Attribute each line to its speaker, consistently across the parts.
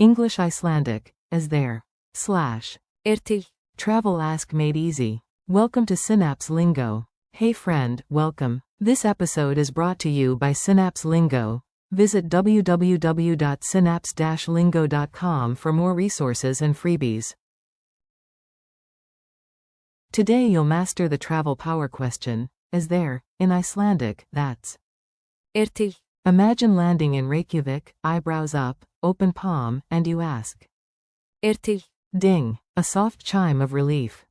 Speaker 1: English Icelandic, as there. /. Travel Ask Made Easy. Welcome to Synapse Lingo. Hey friend, welcome. This episode is brought to you by Synapse Lingo. Visit www.synapse-lingo.com for more resources and freebies. Today you'll master the travel power question, as there, in Icelandic, that's.
Speaker 2: Til.
Speaker 1: Imagine landing in Reykjavik, eyebrows up, open palm, and you ask.
Speaker 2: Til.
Speaker 1: Ding, a soft chime of relief.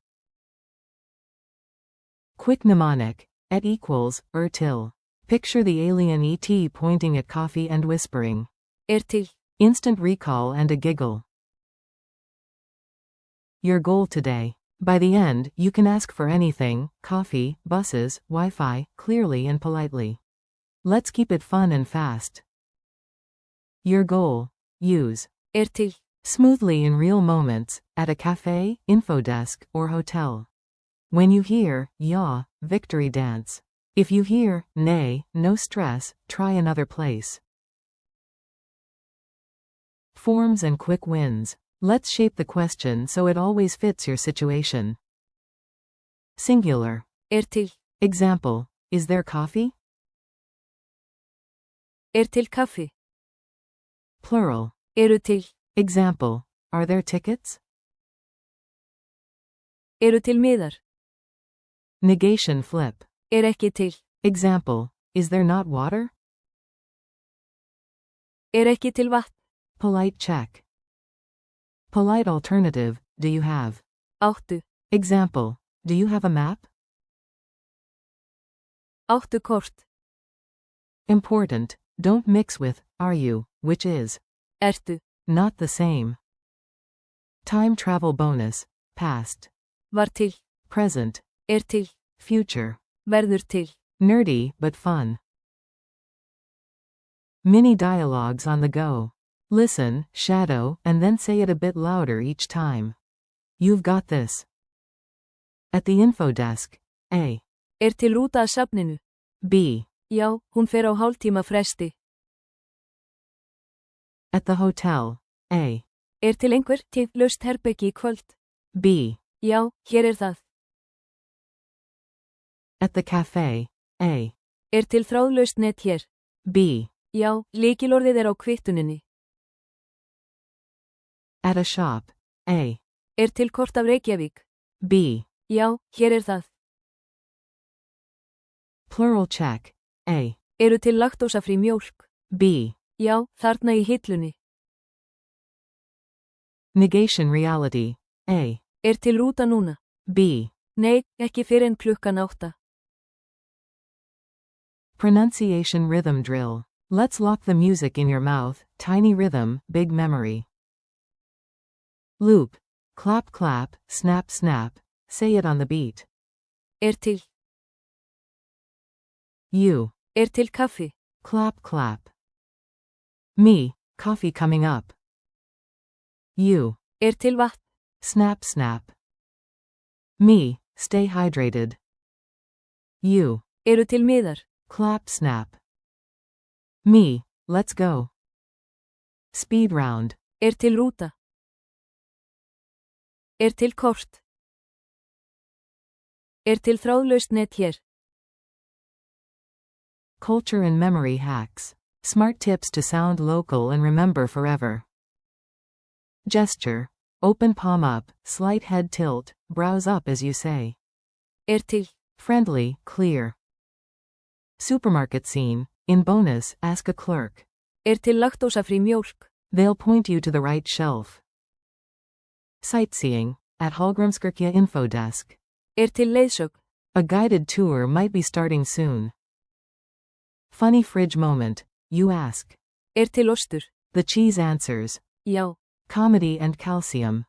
Speaker 1: Quick mnemonic, et equals, till. Picture the alien ET pointing at coffee and whispering.
Speaker 2: Til.
Speaker 1: Instant recall and a giggle. Your goal today. By the end, you can ask for anything, coffee, buses, Wi-Fi, clearly and politely. Let's keep it fun and fast. Your goal. Use.
Speaker 2: Til.
Speaker 1: Smoothly in real moments, at a cafe, info desk, or hotel. When you hear, yaw, victory dance. If you hear, nay, no stress, try another place. Forms and quick wins. Let's shape the question so it always fits your situation. Singular.
Speaker 2: Til.
Speaker 1: Example, is there coffee?
Speaker 2: Til kaffi.
Speaker 1: Plural.
Speaker 2: Til.
Speaker 1: Example, are there tickets?
Speaker 2: Til miðar.
Speaker 1: Negation flip.
Speaker 2: Ekki til.
Speaker 1: Example, is there not water?
Speaker 2: Ekki til vatn.
Speaker 1: Polite check. Polite alternative, do you have?
Speaker 2: Áttu.
Speaker 1: Example, do you have a map?
Speaker 2: Áttu kort.
Speaker 1: Important, don't mix with, are you, which is.
Speaker 2: Ertu.
Speaker 1: Not the same. Time travel bonus, past.
Speaker 2: Var til.
Speaker 1: Present.
Speaker 2: Til.
Speaker 1: Future.
Speaker 2: Verður til.
Speaker 1: Nerdy, but fun. Mini dialogues on the go. Listen, shadow, and then say it a bit louder each time. You've got this. At the info desk. A.
Speaker 2: Til rúta að safninu.
Speaker 1: B.
Speaker 2: Já, hún fer á hálftíma fresti.
Speaker 1: At the hotel. A.
Speaker 2: Til einhver til laust herbergi í kvöld?
Speaker 1: B.
Speaker 2: Já, hér það.
Speaker 1: At the cafe. A.
Speaker 2: Til þráðlaust net hér?
Speaker 1: B.
Speaker 2: Já, lykilorðið á kvittuninni.
Speaker 1: At a shop. A.
Speaker 2: Til kort af Reykjavík?
Speaker 1: B.
Speaker 2: Já, hér það.
Speaker 1: Plural check. A.
Speaker 2: Til laktósafrí mjólk?
Speaker 1: B.
Speaker 2: Já, þarna í hillunni.
Speaker 1: Negation reality. A.
Speaker 2: Til rúta núna?
Speaker 1: B.
Speaker 2: Nei, ekki fyrr en klukkan 8.
Speaker 1: Pronunciation rhythm drill. Let's lock the music in your mouth, tiny rhythm, big memory. Loop. Clap clap, snap snap, say it on the beat.
Speaker 2: Til.
Speaker 1: You.
Speaker 2: Til kaffi?
Speaker 1: Clap clap. Me, coffee coming up. You.
Speaker 2: Til vatn?
Speaker 1: Snap snap. Me, stay hydrated. You.
Speaker 2: Til miðar?
Speaker 1: Clap snap. Me, let's go. Speed round.
Speaker 2: Til rúta? Til kort? Til þráðlaust net hér?
Speaker 1: Culture and memory hacks. Smart tips to sound local and remember forever. Gesture. Open palm up, slight head tilt, brows up as you say.
Speaker 2: Til.
Speaker 1: Friendly, clear. Supermarket scene. In bonus, ask a clerk.
Speaker 2: Til laktósafrí mjólk?
Speaker 1: They'll point you to the right shelf. Sightseeing. At Hallgrímskirkja info desk.
Speaker 2: Til leiðsögn?
Speaker 1: A guided tour might be starting soon. Funny fridge moment. You ask.
Speaker 2: Til ostur?
Speaker 1: The cheese answers.
Speaker 2: Já.
Speaker 1: Comedy and calcium.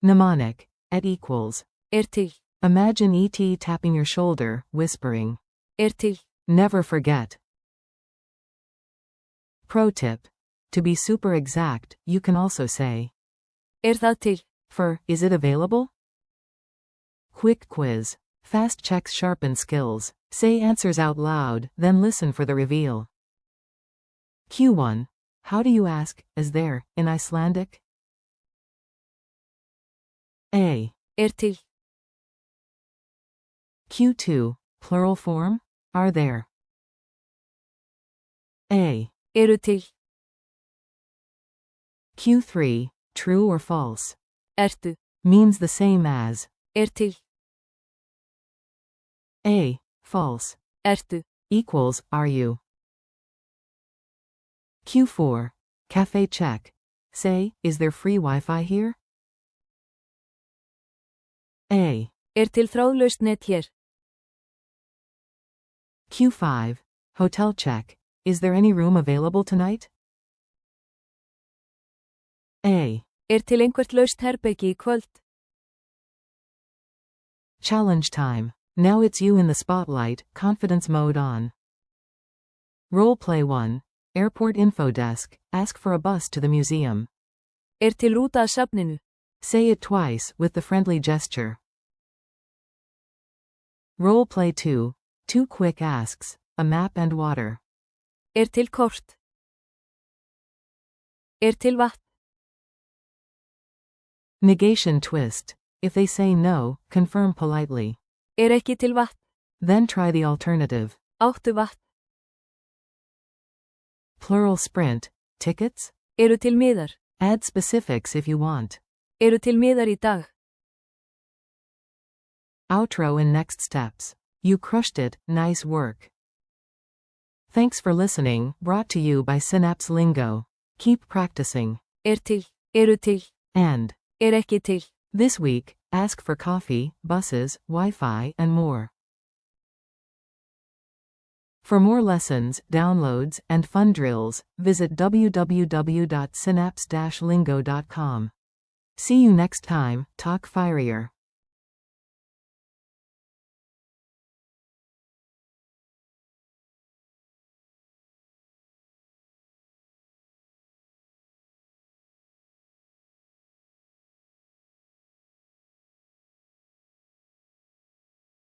Speaker 1: Mnemonic. Et equals.
Speaker 2: Til.
Speaker 1: Imagine ET tapping your shoulder, whispering.
Speaker 2: Til.
Speaker 1: Never forget. Pro tip. To be super exact, you can also say.
Speaker 2: Það til?
Speaker 1: For, is it available? Quick quiz. Fast checks sharpen skills. Say answers out loud, then listen for the reveal. Q1. How do you ask, is there, in Icelandic? A.
Speaker 2: Til.
Speaker 1: Q2, plural form, are there. A.
Speaker 2: Eru til.
Speaker 1: Q3, true or false,
Speaker 2: Ertu.
Speaker 1: means the same as.
Speaker 2: Til.
Speaker 1: A. False.
Speaker 2: Ertu.
Speaker 1: Equals, are you. Q4, cafe check. Say, is there free Wi-Fi here? A.
Speaker 2: Til þráðlaust net hér.
Speaker 1: Q5, hotel check. Is there any room available tonight? A.
Speaker 2: Til einhvert laust herbergi í kvöld?
Speaker 1: Challenge time. Now it's you in the spotlight, confidence mode on. Role play 1. Airport info desk, ask for a bus to the museum.
Speaker 2: Til rúta að safninu?
Speaker 1: Say it twice, with the friendly gesture. Role play 2. 2 quick asks, a map and water.
Speaker 2: Til kort? Til vatn?
Speaker 1: Negation twist. If they say no, confirm politely.
Speaker 2: Ekki til vatn?
Speaker 1: Then try the alternative.
Speaker 2: Áttu vatn?
Speaker 1: Plural sprint. Tickets?
Speaker 2: Eru til miðar?
Speaker 1: Add specifics if you want.
Speaker 2: Eru til miðar í dag?
Speaker 1: Outro and next steps. You crushed it, nice work. Thanks for listening, brought to you by Synapse Lingo. Keep practicing.
Speaker 2: Til. Eru til.
Speaker 1: And.
Speaker 2: Ekki til.
Speaker 1: This week, ask for coffee, buses, Wi-Fi, and more. For more lessons, downloads, and fun drills, visit www.synapse-lingo.com. See you next time, talk firier.